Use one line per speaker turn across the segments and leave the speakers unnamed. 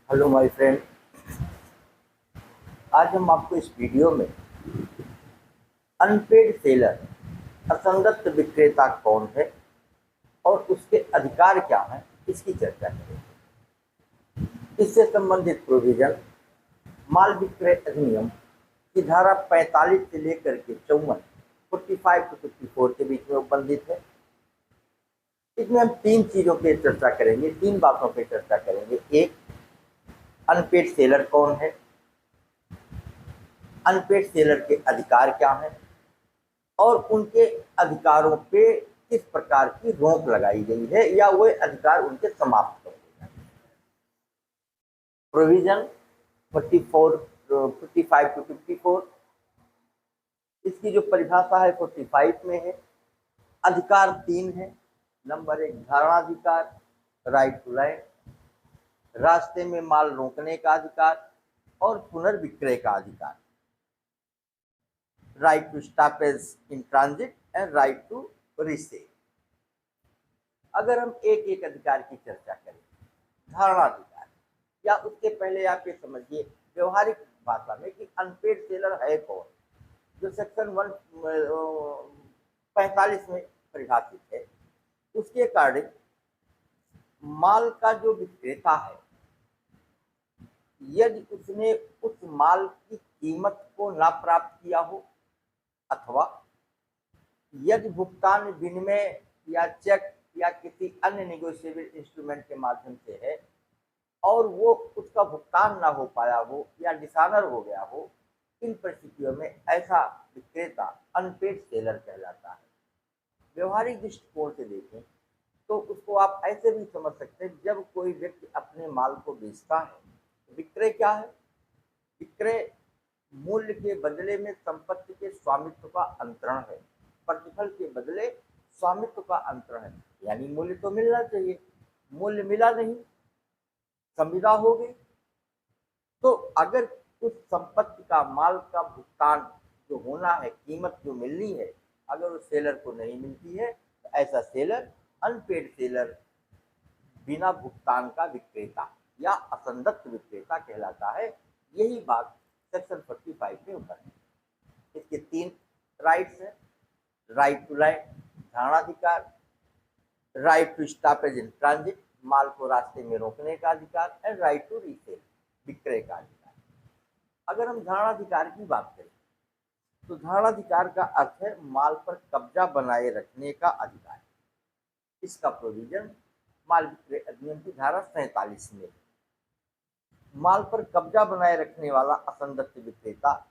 Hello my friend. आज हम आपको इस वीडियो में अनपेड सेलर असंगत विक्रेता कौन है और उसके अधिकार क्या हैं, इसकी चर्चा करेंगे। इससे संबंधित प्रोविजन माल विक्रय अधिनियम की धारा 45 से लेकर के 54 45 टू 54 के बीच में उपबंधित है। इसमें हम तीन चीजों पे चर्चा करेंगे, तीन बातों पे चर्चा करेंगे। एक, अनपेड सेलर कौन है, अनपेड सेलर के अधिकार क्या हैं और उनके अधिकारों पे किस प्रकार की रोक लगाई गई है या वो अधिकार उनके समाप्त कर दिए जाए। प्रोविजन 44 55 टू 54, इसकी जो परिभाषा है 45 में है। अधिकार तीन है। नंबर एक, धारणाधिकार, राइट टू लैंड, रास्ते में माल रोकने का अधिकार और पुनर्विक्रय का अधिकार, right to stoppage in transit and right to resale. अगर हम एक एक अधिकार की चर्चा करें, धारणाधिकार, या उसके पहले आप ये समझिए व्यवहारिक भाषा में कि अनपेड सेलर है कौन, जो सेक्शन 145 में परिभाषित है। उसके अकॉर्डिंग माल का जो विक्रेता है, यदि उसने उस माल की कीमत को ना प्राप्त किया हो अथवा यदि भुगतान विनिमय या चेक या किसी अन्य नेगोशिएबल इंस्ट्रूमेंट के माध्यम से है और वो उसका भुगतान ना हो पाया हो या डिसऑनर हो गया हो, इन परिस्थितियों में ऐसा विक्रेता अनपेड सेलर कहलाता है। व्यवहारिक दृष्टिकोण से देखें तो उसको आप ऐसे भी समझ सकते हैं, जब कोई व्यक्ति अपने माल को बेचता है, विक्रय क्या है? विक्रय मूल्य के बदले में संपत्ति के स्वामित्व का अंतरण है, प्रतिफल के बदले स्वामित्व का अंतरण है। यानी मूल्य तो मिलना चाहिए, मूल्य मिला नहीं, संविदा हो गई। तो अगर उस संपत्ति का, माल का भुगतान जो होना है, कीमत जो मिलनी है, अगर उस सेलर को नहीं मिलती है तो ऐसा सेलर अनपेड सेलर, बिना भुगतान का विक्रेता या असंगत विक्रेता कहलाता है। यही बात सेक्शन 45 में ऊपर है। इसके तीन राइट्स हैं, राइट टू लैंड धारणाधिकार, right to stoppage in transit माल को रास्ते में रोकने का अधिकार एंड राइट टू रीसेल विक्रय का अधिकार। अगर हम धारणाधिकार की बात करें तो धारणाधिकार का अर्थ है माल पर कब्जा बनाए रखने का अधिकार। इसका प्रोविजन माल विक्रय अधिनियम की धारा 47 में। माल पर कब्जा बनाए रखने वाला असंगत विक्रेता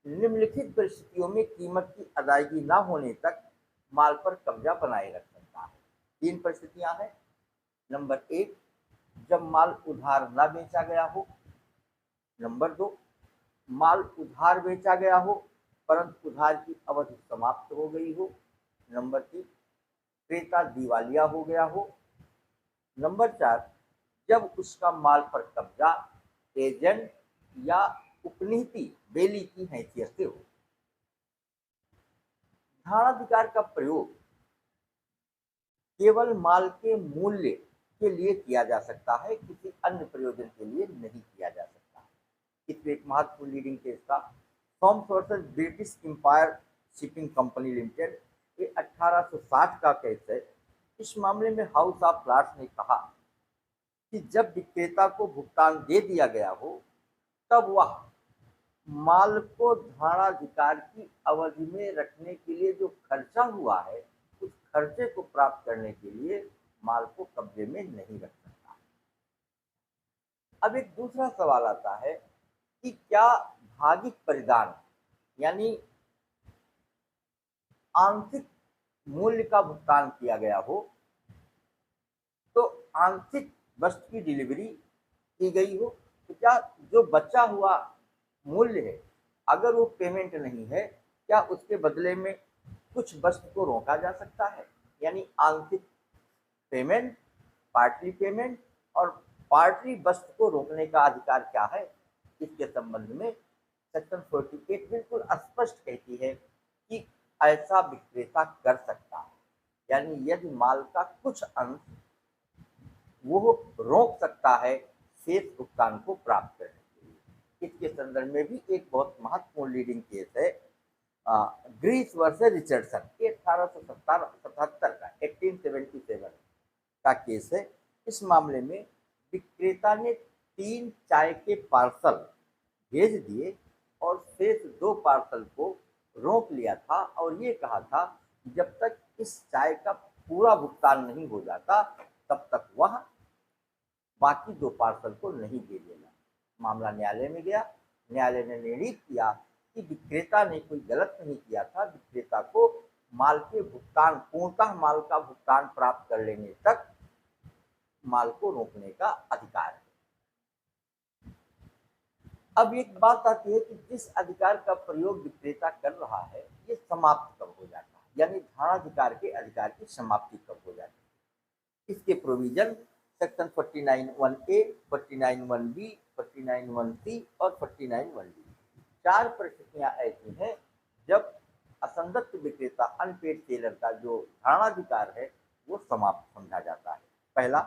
निम्नलिखित परिस्थितियों में कीमत की अदायगी न होने तक माल पर कब्जा बनाए रख सकता है। तीन परिस्थितियां हैं। नंबर एक, जब माल उधार न बेचा गया हो। नंबर दो, माल उधार बेचा गया हो परंतु उधार की अवधि समाप्त हो गई हो। नंबर तीन, क्रेता दिवालिया हो गया हो। नंबर चार, जब उसका माल पर कब्जा एजेंट या उपनीति बेली की हैसियत से हो। धारणाधिकार का प्रयोग केवल माल के मूल्य के लिए किया जा सकता है, किसी अन्य प्रयोजन के लिए नहीं किया जा सकता। इसमें एक महत्वपूर्ण लीडिंग केस था, Thoms versus British Empire Shipping Company Limited. ये 1860 का केस है। इस मामले में हाउस ऑफ लॉर्ड्स ने कहा कि जब विक्रेता को भुगतान दे दिया गया हो तब वह माल को धारणाधिकार की अवधि में रखने के लिए जो खर्चा हुआ है, उस खर्चे को प्राप्त करने के लिए माल को कब्जे में नहीं रख सकता। अब एक दूसरा सवाल आता है कि क्या भागिक परिदान यानी आंशिक मूल्य का भुगतान किया गया हो तो आंशिक वस्तु की डिलीवरी की गई हो तो क्या जो बचा हुआ मूल्य है, अगर वो पेमेंट नहीं है, क्या उसके बदले में कुछ वस्तु को रोका जा सकता है? यानी आंशिक पेमेंट, पार्टली पेमेंट और पार्टली वस्तु को रोकने का अधिकार क्या है? इसके संबंध में सेक्शन 48 बिल्कुल स्पष्ट कहती है कि ऐसा विक्रेता कर सकता है। यानी यदि माल का कुछ अंश वो रोक सकता है शेष भुगतान को प्राप्त करने के लिए। इसके संदर्भ में भी एक बहुत महत्वपूर्ण लीडिंग केस है ग्रीस वर्सेस रिचर्डसन, 1877 का 1877 का केस है। इस मामले में विक्रेता ने 3 चाय के पार्सल भेज दिए और शेष 2 पार्सल को रोक लिया था और ये कहा था जब तक इस चाय का पूरा भुगतान नहीं हो जाता तब तक वह बाकी 2 पार्सल को नहीं दे देना। मामला न्यायालय में गया। न्यायालय ने निर्णय किया कि विक्रेता ने कोई गलत नहीं किया था, विक्रेता को माल के भुगतान, पूर्णतः माल का भुगतान प्राप्त कर लेने तक माल को रोकने का अधिकार है। अब एक बात आती है कि जिस अधिकार का प्रयोग विक्रेता कर रहा है ये समाप्त कब हो जाता है, यानी धारणाधिकार के अधिकार की समाप्ति कब हो जाती है। इसके provision section 49(1)A, 49(1)B, 49(1)C और 49(1)D। 4 परिस्थितियां ऐसी हैं जब असंगत विक्रेता, अनपेड सेलर का जो धारणाधिकार है वो समाप्त समझा जाता है। पहला,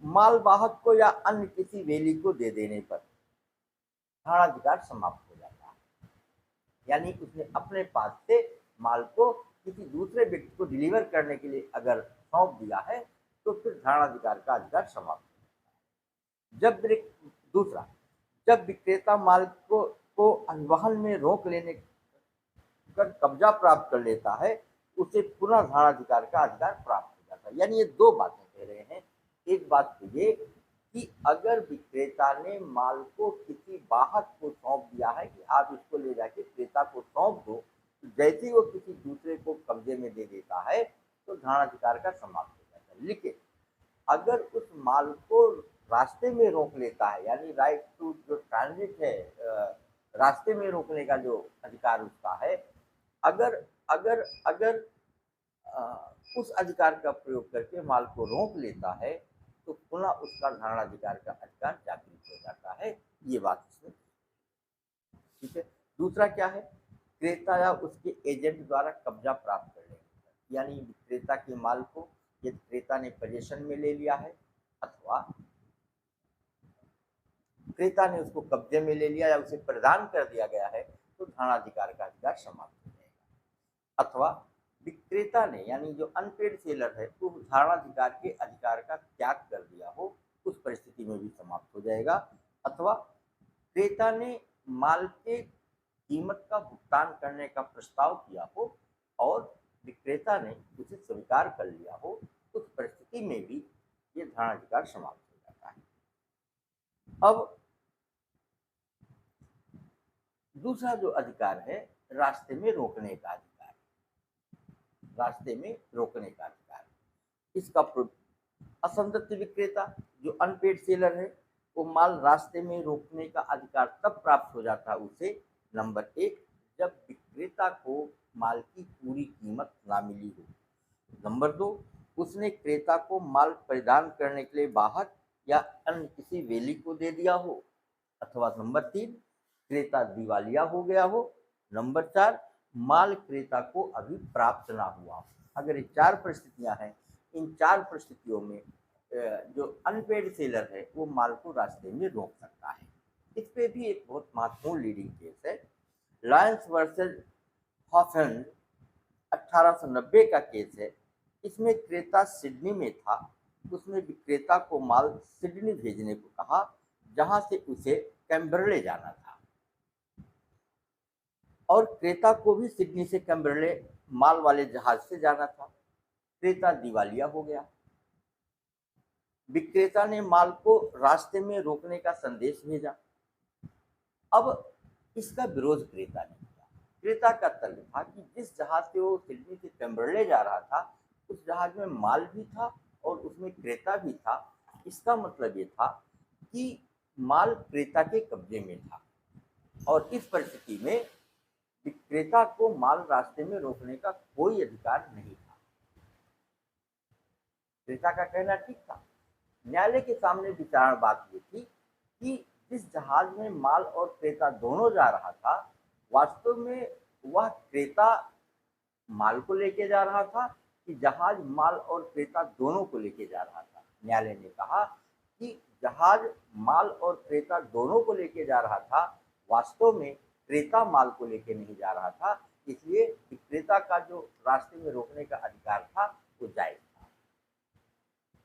माल वाहक को या अन्य किसी वेली को दे देने पर धारणाधिकार समाप्त हो जाता है, यानी उसने अपने पास से माल को किसी दूसरे व्यक्ति को डिलीवर करने के लिए अगर सौंप दिया है तो फिर धारणाधिकार का अधिकार समाप्त हो जाता है। दूसरा, जब विक्रेता माल को अधिवहन में रोक लेने कर कब्जा प्राप्त कर लेता है उसे पुनः धारणाधिकार का अधिकार प्राप्त हो जाता है। यानी ये 2 बातें कह रहे हैं। एक बात तो ये कि अगर विक्रेता ने माल को किसी वाहक को सौंप दिया है कि आप इसको ले जाके क्रेता को सौंप दो, तो जैसे ही वो किसी दूसरे को कब्जे में दे देता है तो धारणाधिकार का समाप्त हो जाता है। लेकिन अगर उस माल को रास्ते में रोक लेता है, यानी राइट टू जो ट्रांजिट है, रास्ते में रोकने का जो अधिकार उसका है, अगर अगर अगर उस अधिकार का प्रयोग करके माल को रोक लेता है तो पुनः उसका धारणाधिकार का अधिकार जागृत हो जाता है। ये बात इसमें ठीक है। दूसरा क्या है, क्रेता या उसके एजेंट द्वारा कब्जा प्राप्त कर लेने, यानी विक्रेता के माल को यदि क्रेता ने पोजीशन में ले लिया है अथवा क्रेता ने उसको कब्जे में ले लिया या उसे प्रदान कर दिया गया है तो धारणाधिकार का अधिकार समाप्त हो जाएगा। अथवा विक्रेता ने, यानी जो अनपेड सेलर है, वो धारणाधिकार के अधिकार का त्याग कर दिया हो, उस परिस्थिति में भी समाप्त हो जाएगा। अथवा क्रेता ने माल के कीमत का भुगतान करने का प्रस्ताव किया हो और विक्रेता ने उसे स्वीकार कर लिया हो, उस परिस्थिति में भी ये धारणाधिकार समाप्त हो जाता है। अब दूसरा जो अधिकार है, रास्ते में रोकने का अधिकार। रास्ते में रोकने का अधिकार, इसका असंगत विक्रेता जो अनपेड सेलर है वो माल रास्ते में रोकने का अधिकार तब प्राप्त हो जाता है उसे, नंबर 1, जब विक्रेता को माल की पूरी कीमत ना मिली हो। नंबर 2, उसने क्रेता को माल परिधान करने के लिए वाहक या अन्य किसी वेली को दे दिया हो। अथवा नंबर 3, क्रेता दिवालिया हो गया हो। नंबर 4, माल क्रेता को अभी प्राप्त ना हुआ। अगर ये 4 परिस्थितियां हैं, इन 4 परिस्थितियों में जो अनपेड सेलर है वो माल को रास्ते में रोक सकता है। इस पे भी एक बहुत महत्वपूर्ण लीडिंग केस है, लायंस वर्सेस हॉफलैंड 1890 का केस है। इसमें क्रेता सिडनी में था, उसने विक्रेता को माल सिडनी भेजने को कहा जहां से उसे कैम्बरले जाना था और क्रेता को भी सिडनी से कैम्बरले माल वाले जहाज से जाना था। क्रेता दिवालिया हो गया। विक्रेता ने माल को रास्ते में रोकने का संदेश भेजा। अब इसका विरोध क्रेता ने किया। क्रेता का तर्क था कि जिस जहाज से वो सिडनी से कैम्बरले जा रहा था उस जहाज में माल भी था और उसमें क्रेता भी था। इसका मतलब ये था कि माल क्रेता के कब्जे में था और इस परिस्थिति में विक्रेता को माल रास्ते में रोकने का कोई अधिकार नहीं था। क्रेता का कहना ठीक था। न्यायालय के सामने विचार बात ये थी कि जिस जहाज में माल और क्रेता दोनों जा रहा था, वास्तव में वह क्रेता माल को लेके जा रहा था कि जहाज माल और क्रेता दोनों को लेके जा रहा था। न्यायालय ने कहा कि जहाज माल और क्रेता दोनों को लेके जा रहा था, वास्तव में क्रेता माल को लेके नहीं जा रहा था, इसलिए विक्रेता का जो रास्ते में रोकने का अधिकार था वो जायज था।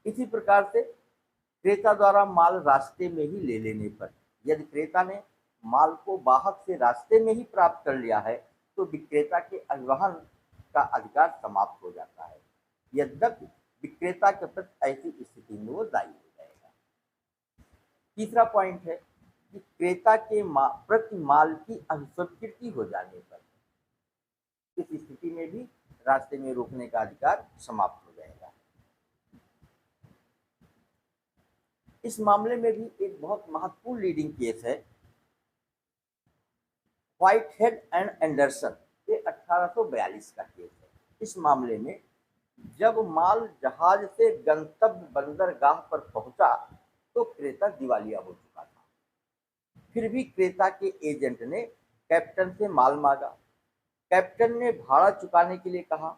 इसी प्रकार से क्रेता द्वारा माल रास्ते में ही ले लेने पर, यदि क्रेता ने माल को वाहक से रास्ते में ही प्राप्त कर लिया है तो विक्रेता के अधिवहन का अधिकार समाप्त हो जाता है, यद्यपि विक्रेता के प्रति ऐसी स्थिति में वो दायी हो जाएगा। तीसरा पॉइंट है कि क्रेता के प्रति माल की अस्वीकृति हो जाने पर इस स्थिति में भी रास्ते में रोकने का अधिकार समाप्त हो जाएगा। इस मामले में भी एक बहुत महत्वपूर्ण लीडिंग केस है, व्हाइटहेड एंड एंडरसन, ये 1842 का केस है। इस मामले में जब माल जहाज से गंतव्य बंदरगाह पर पहुंचा तो क्रेता दिवालिया हो चुका था। फिर भी क्रेता के एजेंट ने कैप्टन से माल मांगा। कैप्टन ने भाड़ा चुकाने के लिए कहा।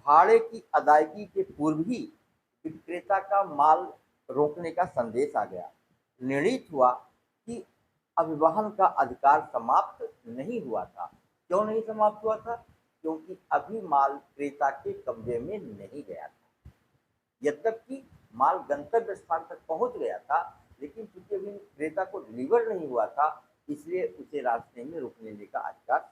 भाड़े की अदायगी के पूर्व ही विक्रेता का माल रोकने का संदेश आ गया। निर्णित हुआ कि अभिवहन का अधिकार समाप्त नहीं हुआ था। क्यों नहीं समाप्त हुआ था? क्योंकि अभी माल क्रेता के कब्जे में नहीं गया था। यद्यपि माल गंतव्य स्थान तक पहुंच गया था, लेकिन चूंकि अभी क्रेता को डिलीवर नहीं हुआ था, इसलिए उसे रास्ते में रोक लेने का अधिकार।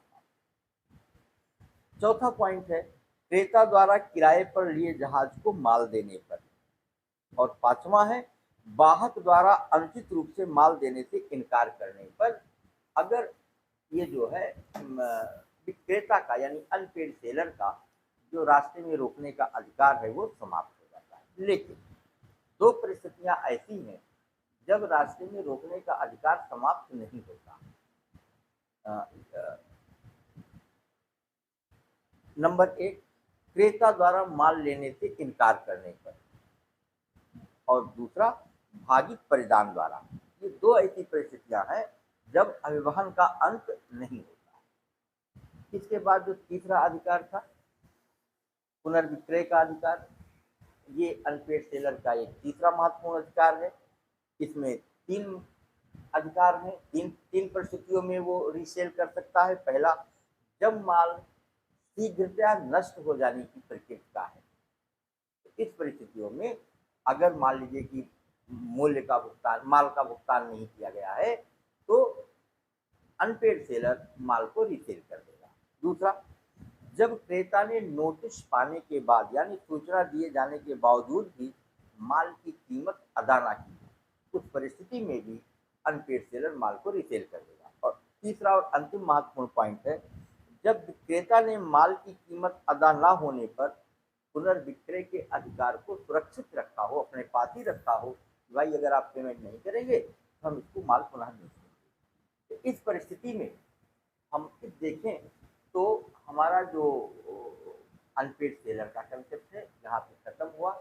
चौथा पॉइंट है क्रेता द्वारा किराए पर लिए जहाज को माल देने पर। और पांचवा है वाहक द्वारा अनुचित रूप से माल देने से इनकार करने पर, अगर ये जो है विक्रेता का यानी अनपेड सेलर का जो रास्ते में रोकने का अधिकार है वो समाप्त हो जाता है। लेकिन दो परिस्थितियां ऐसी हैं जब रास्ते में रोकने का अधिकार समाप्त नहीं होता। नंबर एक, क्रेता द्वारा माल लेने से इनकार करने पर, और दूसरा भागित परिधान द्वारा। ये दो ऐसी परिस्थितियां हैं जब अभिवहन का अंत नहीं होता। इसके बाद जो तीसरा अधिकार था पुनर्विक्रय का अधिकार, ये अनपेड सेलर का एक तीसरा महत्वपूर्ण अधिकार है। इसमें तीन अधिकार हैं, तीन परिस्थितियों में वो रीसेल कर सकता है। पहला, जब माल शीघ्रता नष्ट हो जाने की प्रकृति का है, तो इस परिस्थितियों में अगर मान लीजिए कि मूल्य का भुगतान, माल का भुगतान नहीं किया गया है, तो अनपेड सेलर माल को रीसेल कर देगा। दूसरा, जब क्रेता ने नोटिस पाने के बाद यानी सूचना दिए जाने के बावजूद भी माल की कीमत अदा ना की, उस परिस्थिति में भी अनपेड सेलर माल को रीसेल कर देगा। और तीसरा और अंतिम महत्वपूर्ण पॉइंट है, जब विक्रेता ने माल की कीमत अदा ना होने पर पुनर्विक्रय के अधिकार को सुरक्षित रखा हो, अपने पास ही रखा हो, भाई अगर आप पेमेंट नहीं करेंगे तो हम इसको माल पुनः नहीं देंगे। तो इस परिस्थिति में हम देखें तो हमारा जो अनपेड सेलर का कंसेप्ट है यहाँ पे खत्म हुआ।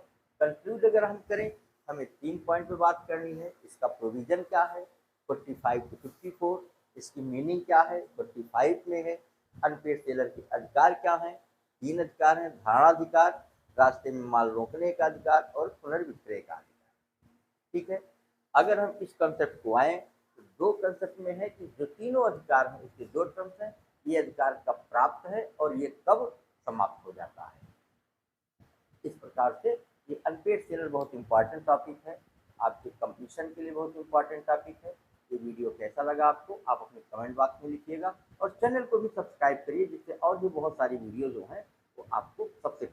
कंक्लूड अगर हम करें, हमें 3 पॉइंट पे बात करनी है। इसका प्रोविजन क्या है 45 to 54, इसकी मीनिंग क्या है 45 में है। अनपेड सेलर के अधिकार क्या हैं? 3 अधिकार हैं, धारणाधिकार, रास्ते में माल रोकने का अधिकार और पुनर्विक्रय का अधिकार। ठीक है, अगर हम इस कंसेप्ट को आए तो दो कंसेप्ट में है कि जो तीनों अधिकार हैं उसके दो टर्म्स हैं, ये अधिकार कब प्राप्त है और ये कब समाप्त हो जाता है। इस प्रकार से ये अनपेड सेलर बहुत इंपॉर्टेंट टॉपिक है, आपके कंप्लीशन के लिए बहुत इंपॉर्टेंट टॉपिक है। ये वीडियो कैसा लगा आपको, आप अपने कमेंट बॉक्स में लिखिएगा और चैनल को भी सब्सक्राइब करिए, जिससे और भी बहुत सारी वीडियो जो हैं वो आपको सबसे